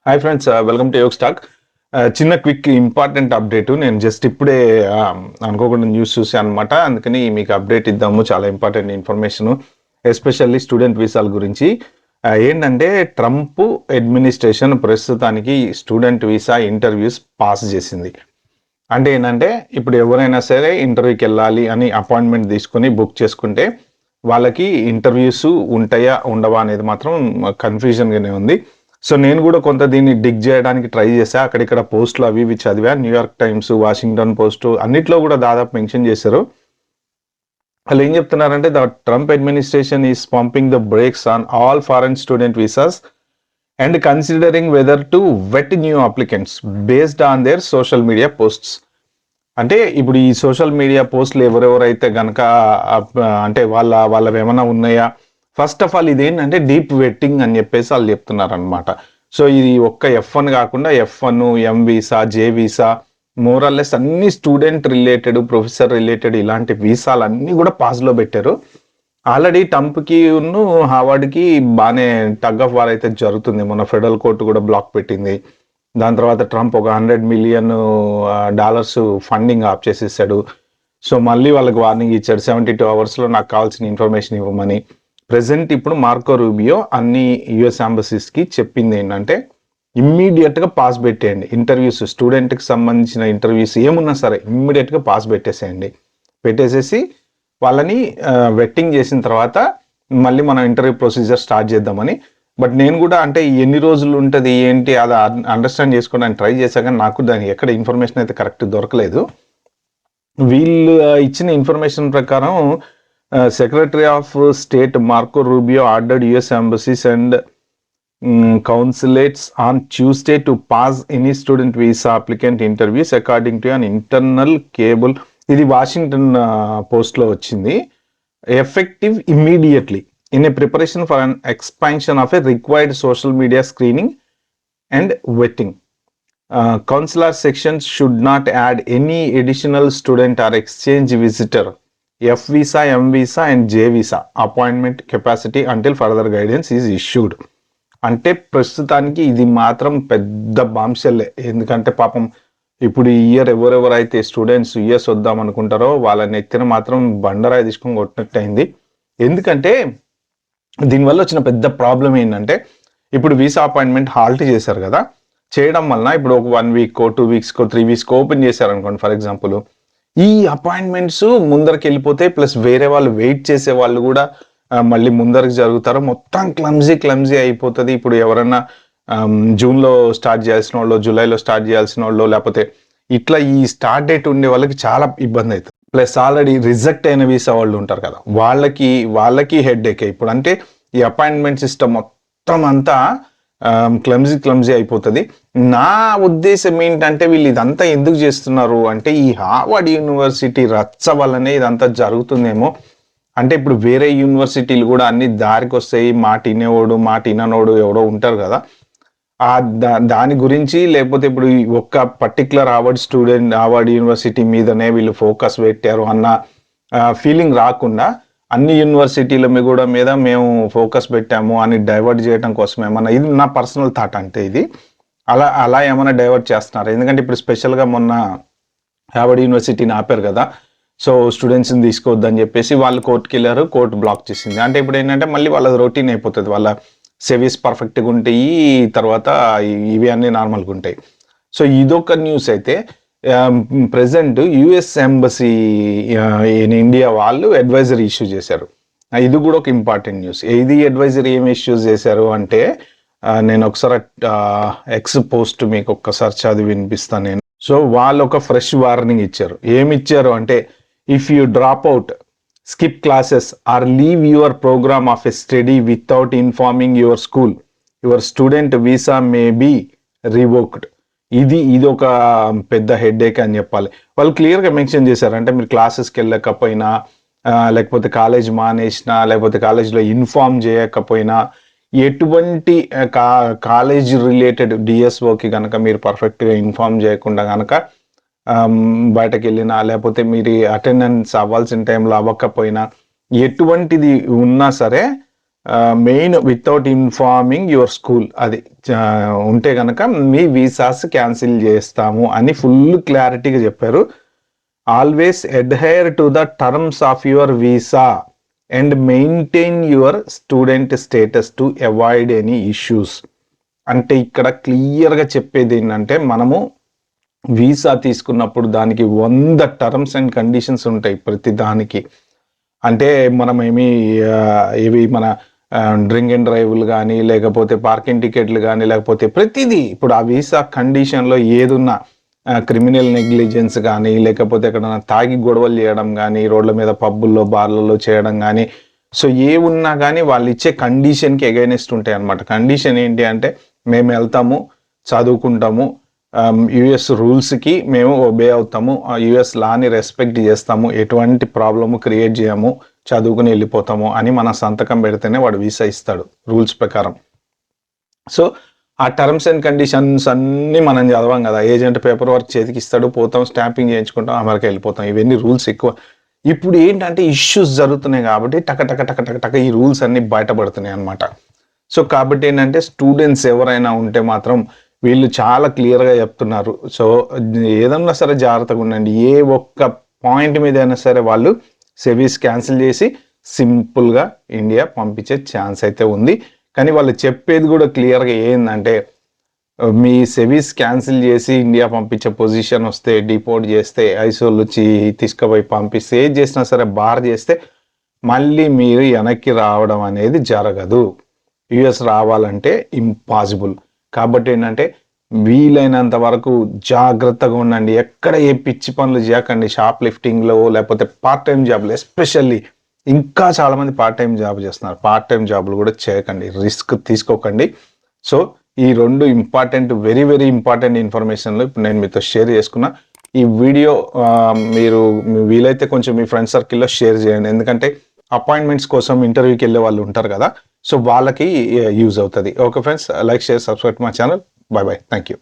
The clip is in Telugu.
Hi friends, welcome to Yog stock. చిన్న క్విక్ ఇంపార్టెంట్ అప్డేట్. నేను జస్ట్ ఇప్పుడే అనుకోకుండా న్యూస్ చూసాను అనమాట. అందుకని మీకు అప్డేట్ ఇద్దాము. చాలా ఇంపార్టెంట్ ఇన్ఫర్మేషన్, ఎస్పెషల్లీ స్టూడెంట్ వీసాల గురించి. ఏంటంటే ట్రంప్ అడ్మినిస్ట్రేషన్ ప్రస్తుతానికి స్టూడెంట్ వీసా ఇంటర్వ్యూస్ పాస్ చేసింది. అంటే ఏంటంటే ఇప్పుడు ఎవరైనా సరే ఇంటర్వ్యూకి వెళ్ళాలి అని అపాయింట్మెంట్ తీసుకొని బుక్ చేసుకుంటే వాళ్ళకి ఇంటర్వ్యూస్ ఉంటాయా ఉండవా అనేది మాత్రం కన్ఫ్యూజన్గానే ఉంది. సో నేను కూడా కొంత దీన్ని డిగ్ చేయడానికి ట్రై చేశా. అక్కడిక్కడ పోస్టులు అవి ఇవి చదివా. న్యూయార్క్ టైమ్స్, వాషింగ్టన్ పోస్ట్ అన్నిట్లో కూడా దాదాపు మెన్షన్ చేశారు. వాళ్ళు ఏం చెప్తున్నారంటే the Trump administration is pumping the brakes on all foreign student visas and considering whether to vet new applicants based on their social media posts. అంటే ఇప్పుడు ఈ సోషల్ మీడియా పోస్టులు ఎవరెవరైతే గనక అంటే వాళ్ళవి ఏమైనా ఉన్నాయా, ఫస్ట్ ఆఫ్ ఆల్ ఇదేంటంటే డీప్ వెట్టింగ్ అని చెప్పేసి వాళ్ళు చెప్తున్నారు అనమాట. సో ఇది ఒక్క F1 కాకుండా F1, M visa, J visa, మోరల్లెస్ అన్ని స్టూడెంట్ రిలేటెడ్, ప్రొఫెసర్ రిలేటెడ్ ఇలాంటి వీసాలు అన్ని కూడా పాస్లో పెట్టారు. ఆల్రెడీ ట్రంప్కి హార్వర్డ్కి బాగానే టగ్ ఆఫ్ వార్ అయితే జరుగుతుంది. మొన్న ఫెడరల్ కోర్టు కూడా బ్లాక్ పెట్టింది. దాని తర్వాత ట్రంప్ ఒక $100 మిలియన్ ఫండింగ్ ఆఫ్ చేసేసాడు. సో మళ్ళీ వాళ్ళకి వార్నింగ్ ఇచ్చాడు, 72 అవర్స్లో నాకు కావాల్సిన ఇన్ఫర్మేషన్ ఇవ్వమని. ప్రెసెంట్ ఇప్పుడు మార్కో రూబియో అన్ని యుఎస్ ఎంబసీస్కి చెప్పింది ఏంటంటే ఇమ్మీడియట్గా పాస్ పెట్టేయండి ఇంటర్వ్యూస్. స్టూడెంట్కి సంబంధించిన ఇంటర్వ్యూస్ ఏమున్నా సరే ఇమ్మీడియట్గా పాస్ పెట్టేసేసి వాళ్ళని వెట్టింగ్ చేసిన తర్వాత మళ్ళీ మనం ఇంటర్వ్యూ ప్రొసీజర్ స్టార్ట్ చేద్దామని. బట్ నేను కూడా అంటే ఎన్ని రోజులు ఉంటుంది ఏంటి అది అండర్స్టాండ్ చేసుకోవడానికి ట్రై చేశా, కానీ నాకు దానికి ఎక్కడ ఇన్ఫర్మేషన్ అయితే కరెక్ట్ దొరకలేదు. వీళ్ళు ఇచ్చిన ఇన్ఫర్మేషన్ ప్రకారం secretary of state Marco Rubio ordered US embassies and consulates on Tuesday to pass any student visa applicant interviews according to an internal cable. ఇది వాషింగ్టన్ పోస్ట్లో వచ్చింది. Effective immediately in a preparation for an expansion of a required social media screening and vetting. Consular sections should not add any additional student or exchange visitor, F visa, M visa and J visa appointment capacity until further guidance is issued. అంటే ప్రస్తుతానికి ఇది మాత్రం పెద్ద బాంబ్షెల్. ఎందుకంటే పాపం ఇప్పుడు ఈ ఇయర్ ఎవరెవరైతే స్టూడెంట్స్ యుఎస్ వద్దాం అనుకుంటారో వాళ్ళ నెత్తిన మాత్రం బండరాయి తీసుకొని కొట్టినట్టు అయింది. ఎందుకంటే దీనివల్ల వచ్చిన పెద్ద ప్రాబ్లం ఏంటంటే ఇప్పుడు వీసా అపాయింట్మెంట్ హాల్ట్ చేశారు కదా, చేయడం వలన ఇప్పుడు ఒక 1 వీక్ 2 వీక్స్ 3 వీక్స్ ఓపెన్ చేశారు అనుకోండి ఫర్ ఎగ్జాంపుల్, ఈ అపాయింట్మెంట్స్ ముందరికి వెళ్ళిపోతాయి. ప్లస్ వేరే వాళ్ళు వెయిట్ చేసే వాళ్ళు కూడా మళ్ళీ ముందరికి జరుగుతారు. మొత్తం క్లమ్జీ అయిపోతుంది. ఇప్పుడు ఎవరన్నా జూన్లో స్టార్ట్ చేయాల్సిన వాళ్ళు, జూలైలో స్టార్ట్ చేయాల్సిన వాళ్ళు, లేకపోతే ఇట్లా ఈ స్టార్ట్ డేట్ ఉండే వాళ్ళకి చాలా ఇబ్బంది అవుతుంది. ప్లస్ ఆల్రెడీ రిజెక్ట్ అయిన వీసా వాళ్ళు ఉంటారు కదా, వాళ్ళకి హెడ్ ఏక్. ఇప్పుడు అంటే ఈ అపాయింట్మెంట్ సిస్టమ్ మొత్తం అంతా క్లమ్జీ అయిపోతుంది. నా ఉద్దేశం ఏంటంటే వీళ్ళు ఇదంతా ఎందుకు చేస్తున్నారు అంటే ఈ హార్వర్డ్ యూనివర్సిటీ రచ్చ వల్లనే ఇదంతా జరుగుతుందేమో. అంటే ఇప్పుడు వేరే యూనివర్సిటీలు కూడా అన్ని దారికి వస్తాయి. మాట విననోడు ఎవడో ఉంటారు కదా, దాని గురించి. లేకపోతే ఇప్పుడు ఒక్క పర్టికులర్ హార్వర్డ్ యూనివర్సిటీ మీదనే వీళ్ళు ఫోకస్ పెట్టారు అన్న ఫీలింగ్ రాకుండా అన్ని యూనివర్సిటీల మీద మేము ఫోకస్ పెట్టాము అని డైవర్ట్ చేయడం కోసం ఏమన్నా, ఇది నా పర్సనల్ థాట్. అంటే ఇది అలా ఏమైనా డైవర్ట్ చేస్తున్నారు. ఎందుకంటే ఇప్పుడు స్పెషల్గా మొన్న హార్వర్డ్ యూనివర్సిటీని ఆపారు కదా, సో స్టూడెంట్స్ని తీసుకోవద్దని చెప్పేసి వాళ్ళు కోర్టుకి వెళ్ళారు, కోర్టు బ్లాక్ చేసింది. అంటే ఇప్పుడు ఏంటంటే మళ్ళీ వాళ్ళది రొటీన్ అయిపోతుంది. వాళ్ళ సెవీస్ పర్ఫెక్ట్గా ఉంటాయి, తర్వాత ఇవి అన్నీ నార్మల్గా ఉంటాయి. సో ఇదొక న్యూస్ అయితే. Present US embassy in India వాళ్ళు అడ్వైజరీ ఇష్యూ చేశారు. ఇది కూడా ఒక ఇంపార్టెంట్ న్యూస్. ఇది అడ్వైజరీ ఏమి ఇష్యూస్ చేశారు అంటే నేను ఒకసారి ఎక్స్ పోస్ట్ మీకు ఒక్కసారి చదివి వినిపిస్తాను నేను. సో వాళ్ళు ఒక ఫ్రెష్ వార్నింగ్ ఇచ్చారు. ఏమి ఇచ్చారు అంటే if you drop out, skip classes or leave your program of study without informing your school, your student visa may be revoked. ఇది ఒక పెద్ద హెడ్ఏక్ అని చెప్పాలి. వాళ్ళు క్లియర్గా మెన్షన్ చేశారు. అంటే మీరు క్లాసెస్కి వెళ్ళకపోయినా, లేకపోతే కాలేజ్ మానేసినా, లేకపోతే కాలేజ్లో ఇన్ఫార్మ్ చేయకపోయినా, ఎటువంటి కాలేజ్ రిలేటెడ్ డిఎస్ఓకి కనుక మీరు పర్ఫెక్ట్గా ఇన్ఫార్మ్ చేయకుండా కనుక బయటకు వెళ్ళినా, లేకపోతే మీరు అటెండెన్స్ అవ్వాల్సిన టైంలో అవ్వకపోయినా, ఎటువంటిది ఉన్నా సరే main without informing your school అది ఉంటే కనుక మీ వీసాస్ క్యాన్సిల్ చేస్తాము అని ఫుల్ క్లారిటీగా చెప్పారు. Always adhere to the terms of your visa and maintain your student status to avoid any issues. అంటే ఇక్కడ క్లియర్గా చెప్పేది ఏంటంటే మనము వీసా తీసుకున్నప్పుడు దానికి 100 టర్మ్స్ అండ్ కండిషన్స్ ఉంటాయి ప్రతి దానికి. అంటే మనం ఇవి మన డ్రింక్ అండ్ డ్రైవ్లు కానీ లేకపోతే పార్కింగ్ టికెట్లు కానీ లేకపోతే ప్రతిదీ ఇప్పుడు ఆ వీసా కండిషన్లో ఏదున్నా క్రిమినల్ నెగ్లిజెన్స్ కానీ లేకపోతే ఎక్కడైనా తాగి గొడవలు చేయడం కానీ రోడ్ల మీద పబ్బుల్లో బార్లలో చేయడం కానీ సో ఏ ఉన్నా కానీ వాళ్ళు ఇచ్చే కండిషన్కి ఎగైనెస్ట్ ఉంటాయి అన్నమాట. కండిషన్ ఏంటి అంటే మేము వెళ్తాము, చదువుకుంటాము, యుఎస్ రూల్స్కి మేము ఒబే అవుతాము, యుఎస్ లాని రెస్పెక్ట్ చేస్తాము, ఎటువంటి ప్రాబ్లము క్రియేట్ చేయము, చదువుకుని వెళ్ళిపోతాము అని మన సంతకం పెడితేనే వాడు వీసా ఇస్తాడు రూల్స్ ప్రకారం. సో ఆ టర్మ్స్ అండ్ కండిషన్స్ అన్నీ మనం చదవం కదా, ఏజెంట్ పేపర్ వర్క్ చేతికి ఇస్తాడు, పోతాం, స్టాంపింగ్ చేయించుకుంటాం, అమెరికా వెళ్ళిపోతాం. ఇవన్నీ రూల్స్ ఎక్కువ. ఇప్పుడు ఏంటంటే ఇష్యూస్ జరుగుతున్నాయి కాబట్టి టక టక టక టక టక ఈ రూల్స్ అన్నీ బయటపడుతున్నాయి అనమాట. సో కాబట్టి ఏంటంటే స్టూడెంట్స్ ఎవరైనా ఉంటే మాత్రం వీళ్ళు చాలా క్లియర్గా చెప్తున్నారు. సో ఏదన్నా సరే జాగ్రత్తగా ఉండండి. ఏ ఒక్క పాయింట్ మీద అయినా సరే వాళ్ళు సెవీస్ క్యాన్సిల్ చేసి సింపుల్గా ఇండియా పంపించే ఛాన్స్ అయితే ఉంది. కానీ వాళ్ళు చెప్పేది కూడా క్లియర్గా ఏంటంటే మీ సెవీస్ క్యాన్సిల్ చేసి ఇండియా పంపించే పొజిషన్ వస్తే, డిపోర్ట్ చేస్తే, ఐసోల్ వచ్చి తీసుకుపోయి పంపిస్తే, ఏది చేసినా సరే బార్ చేస్తే మళ్ళీ మీరు వెనక్కి రావడం అనేది జరగదు. యుఎస్ రావాలంటే ఇంపాసిబుల్. కాబట్టి ఏంటంటే వీలైనంత వరకు జాగ్రత్తగా ఉండండి. ఎక్కడ ఏ పిచ్చి పనులు చేయకండి. షాప్ లిఫ్టింగ్లో లేకపోతే పార్ట్ టైం జాబ్లు, ఎస్పెషల్లీ ఇంకా చాలామంది పార్ట్ టైం జాబ్ చేస్తున్నారు. పార్ట్ టైం జాబ్లు కూడా చేయకండి, రిస్క్ తీసుకోకండి. సో ఈ 2 ఇంపార్టెంట్, వెరీ వెరీ ఇంపార్టెంట్ ఇన్ఫర్మేషన్లు ఇప్పుడు నేను మీతో షేర్ చేసుకున్నా. ఈ వీడియో మీరు వీలైతే కొంచెం మీ ఫ్రెండ్ సర్కిల్లో షేర్ చేయండి. ఎందుకంటే అపాయింట్మెంట్స్ కోసం ఇంటర్వ్యూకి వెళ్ళే వాళ్ళు ఉంటారు కదా, సో వాళ్ళకి యూజ్ అవుతుంది. Okay friends, like, share, subscribe my channel. By by, thank you.